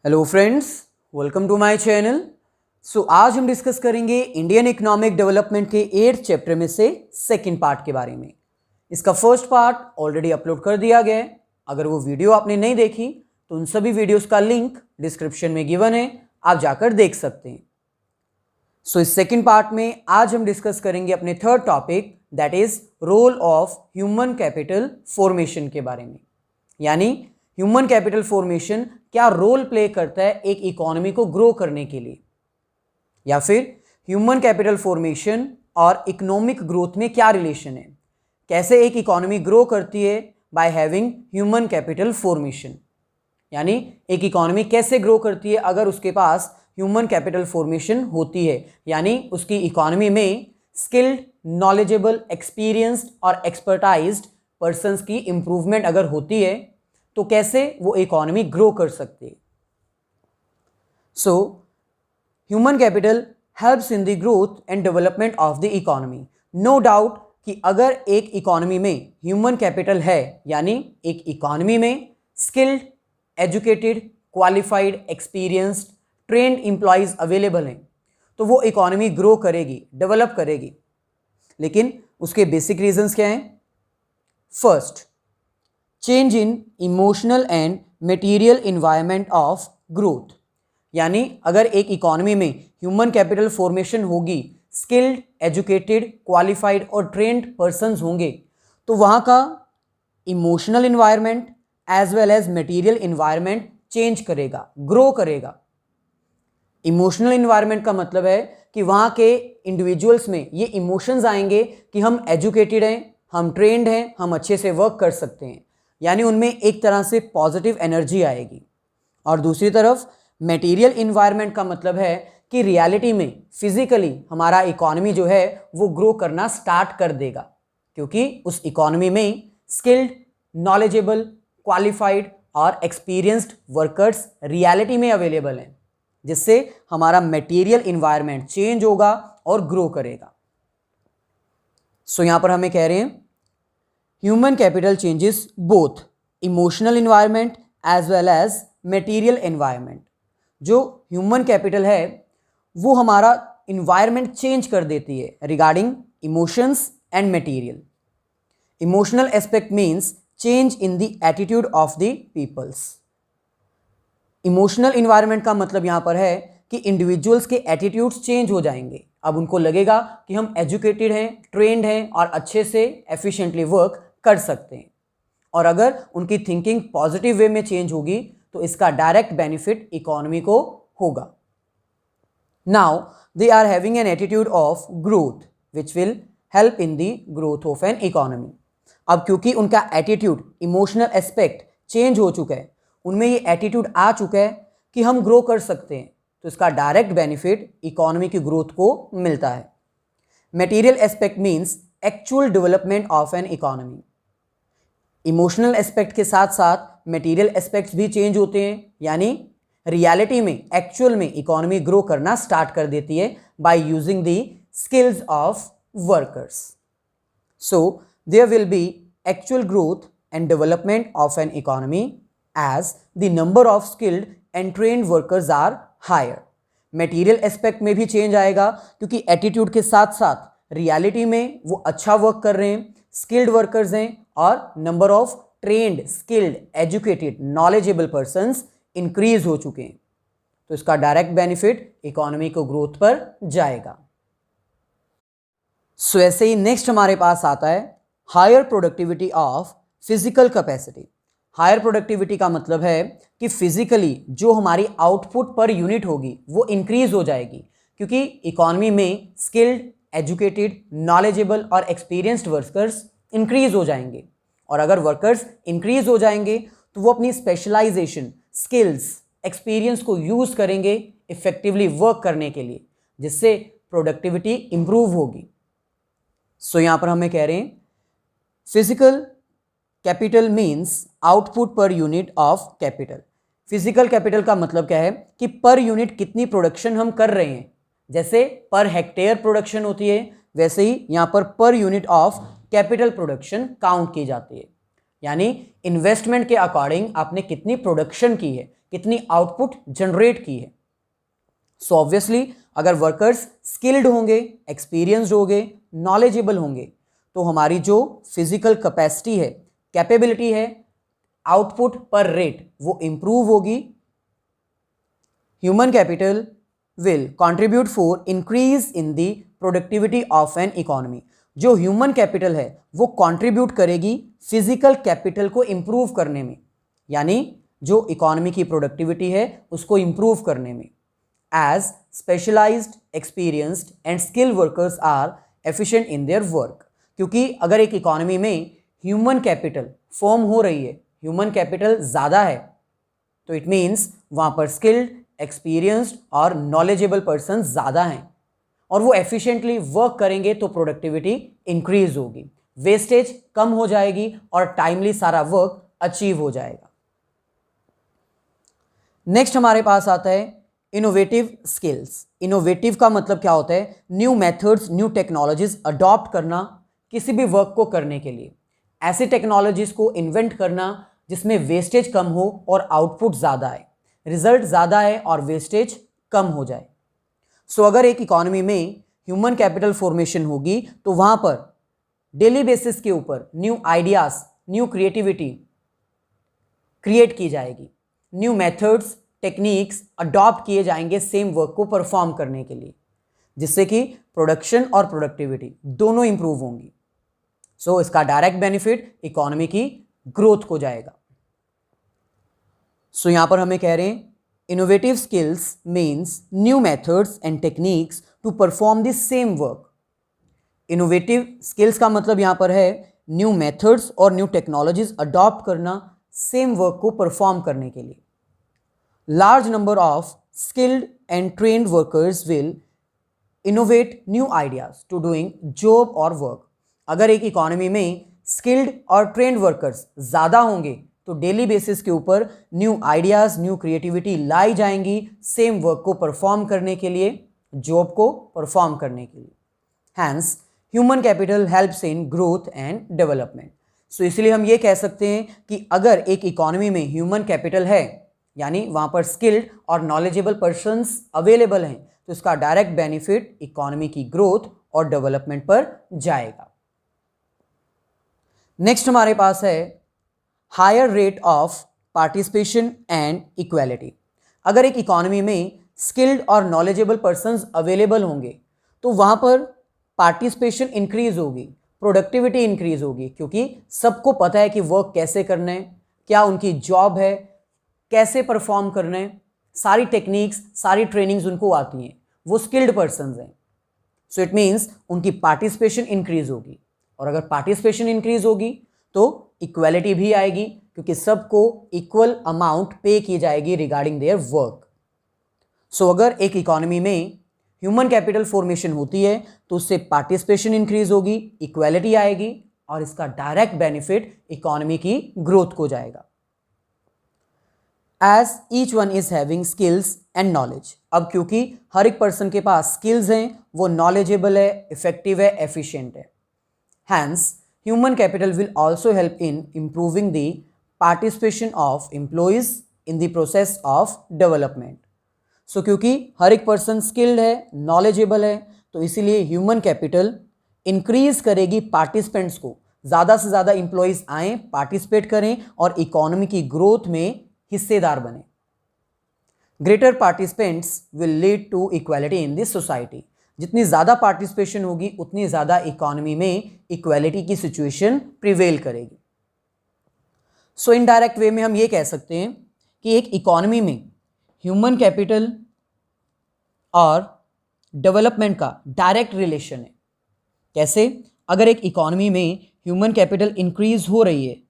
Hello friends, welcome to my channel. आज हम discuss करेंगे इंडियन इकोनॉमिक डेवलपमेंट के 8th चैप्टर में से सेकंड पार्ट के बारे में। इसका फर्स्ट पार्ट ऑलरेडी अपलोड कर दिया गया है। अगर वो वीडियो आपने नहीं देखी तो उन सभी वीडियोस का लिंक डिस्क्रिप्शन में गिवन है, आप जाकर देख सकते हैं। इस सेकंड पार्ट में आज हम डिस्कस करेंगे अपने third topic, that is role of human capital formation के बारे में। यानी ह्यूमन कैपिटल फॉर्मेशन क्या रोल प्ले करता है एक इकोनॉमी को ग्रो करने के लिए, या फिर ह्यूमन कैपिटल फॉर्मेशन और इकोनॉमिक ग्रोथ में क्या रिलेशन है, कैसे एक इकोनॉमी ग्रो करती है by having human capital formation. यानी एक इकोनॉमी कैसे ग्रो करती है अगर उसके पास ह्यूमन कैपिटल फॉर्मेशन होती है, यानी उसकी इकोनॉमी में स्किल्ड, नॉलेजेबल, एक्सपीरियंस्ड और एक्सपर्टाइज्ड पर्सन्स की इंप्रूवमेंट अगर होती है तो कैसे वो इकोनॉमी ग्रो कर सकती है। Human capital helps in the growth and development of the economy. No doubt कि अगर एक इकोनॉमी में ह्यूमन कैपिटल है, यानी एक इकोनॉमी में skilled, educated, qualified, experienced, trend employees available हैं, तो वो इकोनॉमी ग्रो करेगी, डेवलप करेगी। लेकिन उसके बेसिक रीजंस क्या हैं? First, change in emotional and material environment of growth. यानी अगर एक इकोनॉमी में ह्यूमन कैपिटल फॉर्मेशन होगी, स्किल्ड, एजुकेटेड, क्वालिफाइड और ट्रेंड पर्सन्स होंगे, तो वहाँ का emotional environment as well as material environment change करेगा, ग्रो करेगा। इमोशनल इन्वायरमेंट का मतलब है कि वहाँ के इंडिविजुअल्स में ये इमोशंस आएंगे कि हम एजुकेटेड हैं, हम ट्रेंड हैं, हम अच्छे से वर्क कर सकते हैं, यानी उनमें एक तरह से पॉजिटिव एनर्जी आएगी। और दूसरी तरफ मटेरियल इन्वायरमेंट का मतलब है कि रियलिटी में फिजिकली हमारा इकोनॉमी जो है वो ग्रो करना स्टार्ट कर देगा, क्योंकि उस इकोनॉमी में स्किल्ड, नॉलेजेबल, क्वालिफाइड और एक्सपीरियंस्ड वर्कर्स रियलिटी में अवेलेबल हैं, जिससे हमारा मटेरियल इन्वायरमेंट चेंज होगा और ग्रो करेगा। यहाँ पर हमें कह रहे हैं human capital changes both emotional environment as well as material environment. जो ह्यूमन कैपिटल है वो हमारा इन्वायरमेंट चेंज कर देती है regarding emotions and material. Emotional aspect means change in the attitude of the peoples. Emotional environment का मतलब यहाँ पर है कि इंडिविजुअल्स के एटीट्यूड्स चेंज हो जाएंगे। अब उनको लगेगा कि हम एजुकेटेड हैं, ट्रेंड हैं और अच्छे से एफिशिएंटली वर्क कर सकते हैं। और अगर उनकी थिंकिंग पॉजिटिव वे में चेंज होगी तो इसका डायरेक्ट बेनिफिट इकोनॉमी को होगा। Now they are having an attitude of growth which will help in the growth of an economy. अब क्योंकि उनका एटीट्यूड, इमोशनल एस्पेक्ट चेंज हो चुका है, उनमें ये एटीट्यूड आ चुका है कि हम ग्रो कर सकते हैं, तो इसका डायरेक्ट बेनिफिट इकोनॉमी की ग्रोथ को मिलता है। Material aspect means actual development of an economy. Emotional aspect के साथ साथ मटेरियल एस्पेक्ट्स भी चेंज होते हैं, यानी रियलिटी में, एक्चुअल में इकोनॉमी ग्रो करना स्टार्ट कर देती है by using the skills of workers. So there will be actual growth and development of an economy as the number of skilled and trained workers are higher. Material aspect में भी change आएगा क्योंकि attitude के साथ साथ reality में वो अच्छा वर्क कर रहे हैं, स्किल्ड वर्कर्स हैं और number of trained, skilled, educated, knowledgeable persons increase हो चुके हैं, तो इसका डायरेक्ट बेनिफिट इकोनॉमी को ग्रोथ पर जाएगा। ऐसे ही नेक्स्ट हमारे पास आता है higher productivity of physical capacity. Higher productivity का मतलब है कि फिजिकली जो हमारी आउटपुट पर यूनिट होगी वो इंक्रीज हो जाएगी, क्योंकि इकोनॉमी में स्किल्ड, एजुकेटेड, नॉलेजेबल और एक्सपीरियंस्ड वर्कर्स इंक्रीज हो जाएंगे। और अगर वर्कर्स इंक्रीज हो जाएंगे तो वो अपनी स्पेशलाइजेशन, स्किल्स, एक्सपीरियंस को यूज करेंगे इफेक्टिवली वर्क करने के लिए, जिससे प्रोडक्टिविटी इंप्रूव होगी। यहाँ पर हमें कह रहे हैं physical capital means output per unit of capital. Physical capital का मतलब क्या है कि पर यूनिट कितनी प्रोडक्शन हम कर रहे हैं। जैसे पर हेक्टेयर प्रोडक्शन होती है, वैसे ही यहाँ per unit of capital production count की जाती है। यानी इन्वेस्टमेंट के अकॉर्डिंग आपने कितनी प्रोडक्शन की है, कितनी आउटपुट जनरेट की है। सो ऑब्वियसली अगर वर्कर्स स्किल्ड होंगे, एक्सपीरियंस्ड होंगे, नॉलेजेबल होंगे, तो हमारी जो फिजिकल कैपेसिटी है, कैपेबिलिटी है, आउटपुट पर रेट वो इंप्रूव होगी। Human capital will contribute for increase in the productivity of an economy. जो ह्यूमन कैपिटल है वो कंट्रीब्यूट करेगी फिजिकल कैपिटल को इंप्रूव करने में, यानी जो इकोनॉमी की प्रोडक्टिविटी है उसको इंप्रूव करने में। As specialised, experienced and skilled workers are efficient in their work. क्योंकि अगर एक इकोनॉमी में ह्यूमन कैपिटल फॉर्म हो रही है, ह्यूमन कैपिटल ज़्यादा है, तो इट मीन्स वहाँ पर स्किल्ड, एक्सपीरियंस्ड और नॉलेजेबल पर्सन ज़्यादा हैं और वो एफिशिएंटली वर्क करेंगे तो प्रोडक्टिविटी इंक्रीज होगी, वेस्टेज कम हो जाएगी और टाइमली सारा वर्क अचीव हो जाएगा। नेक्स्ट हमारे पास आता है इनोवेटिव स्किल्स। इनोवेटिव का मतलब क्या होता है? New methods, new technologies adopt करना किसी भी वर्क को करने के लिए, ऐसी टेक्नोलॉजीज को इन्वेंट करना जिसमें वेस्टेज कम हो और आउटपुट ज़्यादा है, रिजल्ट ज़्यादा है और वेस्टेज कम हो जाए। सो अगर एक इकोनॉमी में ह्यूमन कैपिटल फॉर्मेशन होगी तो वहाँ पर डेली बेसिस के ऊपर new ideas, new creativity create की जाएगी, न्यू मेथड्स, टेक्निक्स अडॉप्ट किए जाएंगे सेम वर्क को परफॉर्म करने के लिए, जिससे कि प्रोडक्शन और प्रोडक्टिविटी दोनों इंप्रूव होंगी। सो इसका डायरेक्ट बेनिफिट इकोनॉमी की ग्रोथ को जाएगा। सो यहां पर हमें कह रहे हैं innovative skills means new methods and techniques to perform the same work. Innovative skills का मतलब यहां पर है न्यू मेथड्स और न्यू टेक्नोलॉजीज अडॉप्ट करना सेम वर्क को परफॉर्म करने के लिए। Large number of skilled and trained workers will innovate new ideas to doing job और वर्क। अगर एक इकोनॉमी में स्किल्ड और ट्रेन्ड वर्कर्स ज़्यादा होंगे तो डेली बेसिस के ऊपर न्यू आइडियाज़, न्यू क्रिएटिविटी लाई जाएंगी सेम वर्क को परफॉर्म करने के लिए, जॉब को परफॉर्म करने के लिए। Hence human capital helps in growth and development. So इसलिए हम ये कह सकते हैं कि अगर एक इकोनॉमी में ह्यूमन कैपिटल है, यानी वहाँ पर स्किल्ड और नॉलेजेबल पर्सन्स अवेलेबल हैं, तो इसका डायरेक्ट बेनिफिट इकोनॉमी की ग्रोथ और डेवलपमेंट पर जाएगा। नेक्स्ट हमारे पास है higher rate of participation and equality. अगर एक इकोनॉमी में स्किल्ड और नॉलेजेबल पर्सन्स अवेलेबल होंगे तो वहाँ पर पार्टिसिपेशन इंक्रीज होगी, प्रोडक्टिविटी इंक्रीज होगी, क्योंकि सबको पता है कि वर्क कैसे करना है, क्या उनकी जॉब है, कैसे परफॉर्म करना है, सारी टेक्निक्स, सारी ट्रेनिंग्स उनको आती हैं, वो स्किल्ड पर्सन्स हैं। सो इट मीन्स उनकी पार्टिसिपेशन इंक्रीज होगी, और अगर पार्टिसिपेशन इंक्रीज होगी तो इक्वालिटी भी आएगी, क्योंकि सबको इक्वल अमाउंट पे की जाएगी रिगार्डिंग देयर वर्क। सो अगर एक इकोनॉमी में ह्यूमन कैपिटल फॉर्मेशन होती है तो उससे पार्टिसिपेशन इंक्रीज होगी, इक्वालिटी आएगी और इसका डायरेक्ट बेनिफिट इकोनॉमी की ग्रोथ को जाएगा। As each one is having skills and knowledge. अब क्योंकि हर एक पर्सन के पास स्किल्स हैं, वो नॉलेजेबल है, इफेक्टिव है, एफिशिएंट है, hence human capital will also help in improving the participation of employees in the process of development. So क्योंकि हर एक पर्सन स्किल्ड है, नॉलेजेबल है, तो इसीलिए ह्यूमन कैपिटल इंक्रीज करेगी पार्टिसिपेंट्स को, ज़्यादा से ज़्यादा एम्प्लॉयज़ आएँ, पार्टिसिपेट करें और इकोनॉमी की ग्रोथ में हिस्सेदार बने। Greater participants will lead to equality in this society. जितनी ज़्यादा पार्टिसिपेशन होगी उतनी ज़्यादा इकोनॉमी में इक्वालिटी की सिचुएशन प्रिवेल करेगी। सो इनडायरेक्ट वे में हम ये कह सकते हैं कि एक इकोनॉमी में ह्यूमन कैपिटल और डेवलपमेंट का डायरेक्ट रिलेशन है। कैसे? अगर एक इकोनॉमी में ह्यूमन कैपिटल इंक्रीज हो रही है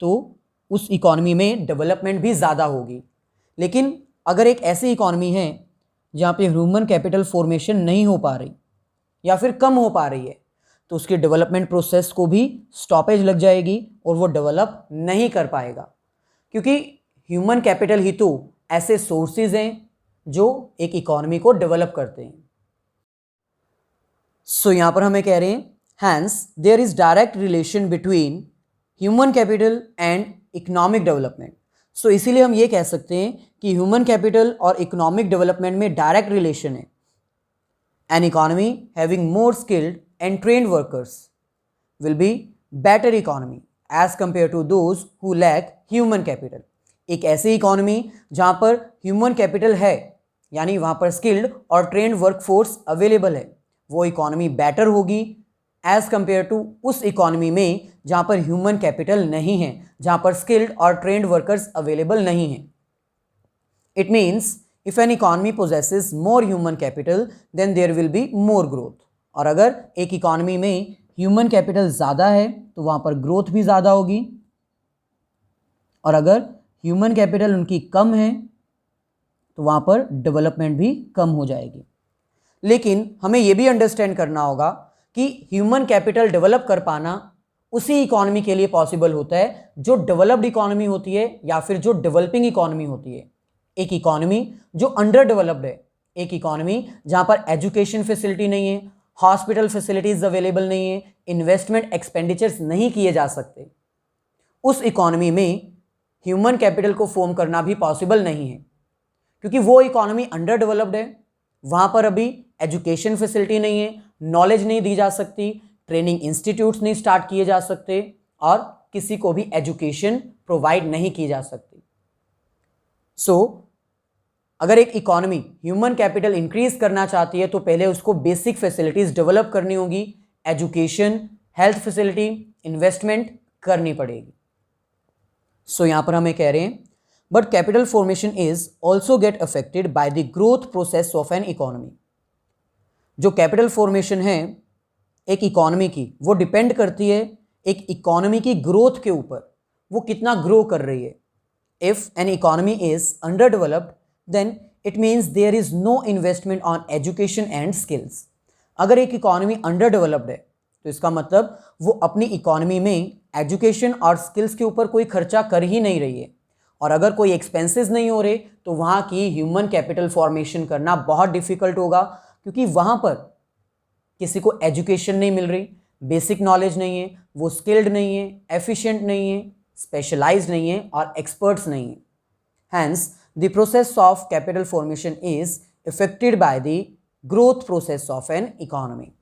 तो उस इकोनॉमी में डेवलपमेंट भी ज़्यादा होगी, लेकिन अगर एक ऐसी इकोनॉमी है जहाँ पे ह्यूमन कैपिटल फॉर्मेशन नहीं हो पा रही या फिर कम हो पा रही है तो उसके डेवलपमेंट प्रोसेस को भी स्टॉपेज लग जाएगी और वो डेवलप नहीं कर पाएगा, क्योंकि ह्यूमन कैपिटल ही तो ऐसे सोर्सेज हैं जो एक इकोनॉमी को डेवलप करते हैं। सो यहाँ पर हमें कह रहे हैं hence there is direct relation between human capital and economic development. So इसीलिए हम ये कह सकते हैं कि ह्यूमन कैपिटल और इकोनॉमिक डेवलपमेंट में डायरेक्ट रिलेशन है। An economy having more skilled and trained workers will be better economy as compare to those who lack human capital. एक ऐसी इकोनॉमी जहाँ पर ह्यूमन कैपिटल है, यानी वहाँ पर स्किल्ड और ट्रेन्ड वर्कफोर्स अवेलेबल है, वो इकोनॉमी बेटर होगी एज कंपेयर टू उस इकोनॉमी में जहाँ पर ह्यूमन कैपिटल नहीं है, जहाँ पर स्किल्ड और ट्रेन्ड वर्कर्स अवेलेबल नहीं हैं। It means if an economy possesses more human capital then there will be more growth. और अगर एक इकोनॉमी में ह्यूमन कैपिटल ज़्यादा है तो वहाँ पर ग्रोथ भी ज़्यादा होगी, और अगर ह्यूमन कैपिटल उनकी कम है तो वहाँ पर डेवलपमेंट भी कम हो जाएगी। लेकिन हमें ये भी अंडरस्टैंड करना होगा कि ह्यूमन कैपिटल डेवलप कर पाना उसी इकोनॉमी के लिए पॉसिबल होता है जो डेवलप्ड इकोनॉमी होती है या फिर जो डेवलपिंग इकोनॉमी होती है। एक इकोनॉमी जो अंडर डेवलप्ड है, एक इकोनॉमी जहाँ पर एजुकेशन फैसिलिटी नहीं है, हॉस्पिटल फैसिलिटीज़ अवेलेबल नहीं है, इन्वेस्टमेंट एक्सपेंडिचर्स नहीं किए जा सकते, उस इकोनॉमी में ह्यूमन कैपिटल को फॉर्म करना भी पॉसिबल नहीं है, क्योंकि वो इकोनॉमी अंडर डेवलप्ड है। वहाँ पर अभी एजुकेशन फैसिलिटी नहीं है, नॉलेज नहीं दी जा सकती, ट्रेनिंग इंस्टीट्यूट्स नहीं स्टार्ट किए जा सकते और किसी को भी एजुकेशन प्रोवाइड नहीं की जा सकती। सो अगर एक इकोनॉमी ह्यूमन कैपिटल इंक्रीज करना चाहती है तो पहले उसको बेसिक फैसिलिटीज़ डेवलप करनी होगी, एजुकेशन, हेल्थ फैसिलिटी, इन्वेस्टमेंट करनी पड़ेगी। सो यहाँ पर हमें कह रहे हैं but capital formation is also get affected by the growth process of an economy. जो कैपिटल फॉर्मेशन है एक इकोनॉमी की, वो डिपेंड करती है एक इकोनॉमी की ग्रोथ के ऊपर, वो कितना ग्रो कर रही है। If an economy is under developed then it means there is no investment on education and skills. अगर एक इकोनॉमी अंडर डेवलप्ड है तो इसका मतलब वो अपनी इकोनॉमी में एजुकेशन और स्किल्स के ऊपर कोई खर्चा कर ही नहीं रही है, और अगर कोई एक्सपेंसेस नहीं हो रहे तो वहाँ की ह्यूमन कैपिटल फॉर्मेशन करना बहुत डिफिकल्ट होगा, क्योंकि वहाँ पर किसी को एजुकेशन नहीं मिल रही, बेसिक नॉलेज नहीं है, वो स्किल्ड नहीं है, एफिशिएंट नहीं है, स्पेशलाइज्ड नहीं है और एक्सपर्ट्स नहीं है। Hence the process of capital formation is affected by the growth process of an economy.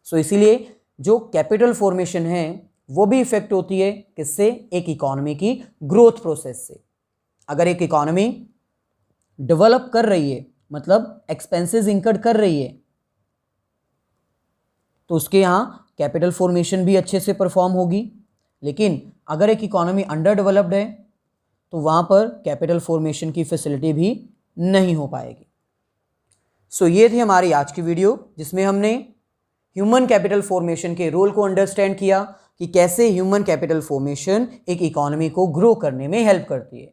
So इसीलिए जो कैपिटल फॉर्मेशन है वो भी इफेक्ट होती है किससे? एक इकोनॉमी की ग्रोथ प्रोसेस से। अगर एक इकोनॉमी डेवलप कर रही है, मतलब एक्सपेंसेस इंकर्ड कर रही है, तो उसके यहाँ कैपिटल फॉर्मेशन भी अच्छे से परफॉर्म होगी। लेकिन अगर एक इकोनॉमी अंडर डेवलप्ड है तो वहाँ पर कैपिटल फॉर्मेशन की फैसिलिटी भी नहीं हो पाएगी। सो ये थी हमारी आज की वीडियो, जिसमें हमने ह्यूमन कैपिटल फॉर्मेशन के रोल को अंडरस्टैंड किया कि कैसे ह्यूमन कैपिटल फॉर्मेशन एक इकोनॉमी को ग्रो करने में हेल्प करती है।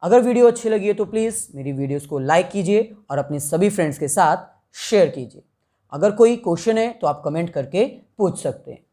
अगर वीडियो अच्छी लगी है तो प्लीज़ मेरी वीडियोस को लाइक कीजिए और अपने सभी फ्रेंड्स के साथ शेयर कीजिए। अगर कोई क्वेश्चन है तो आप कमेंट करके पूछ सकते हैं।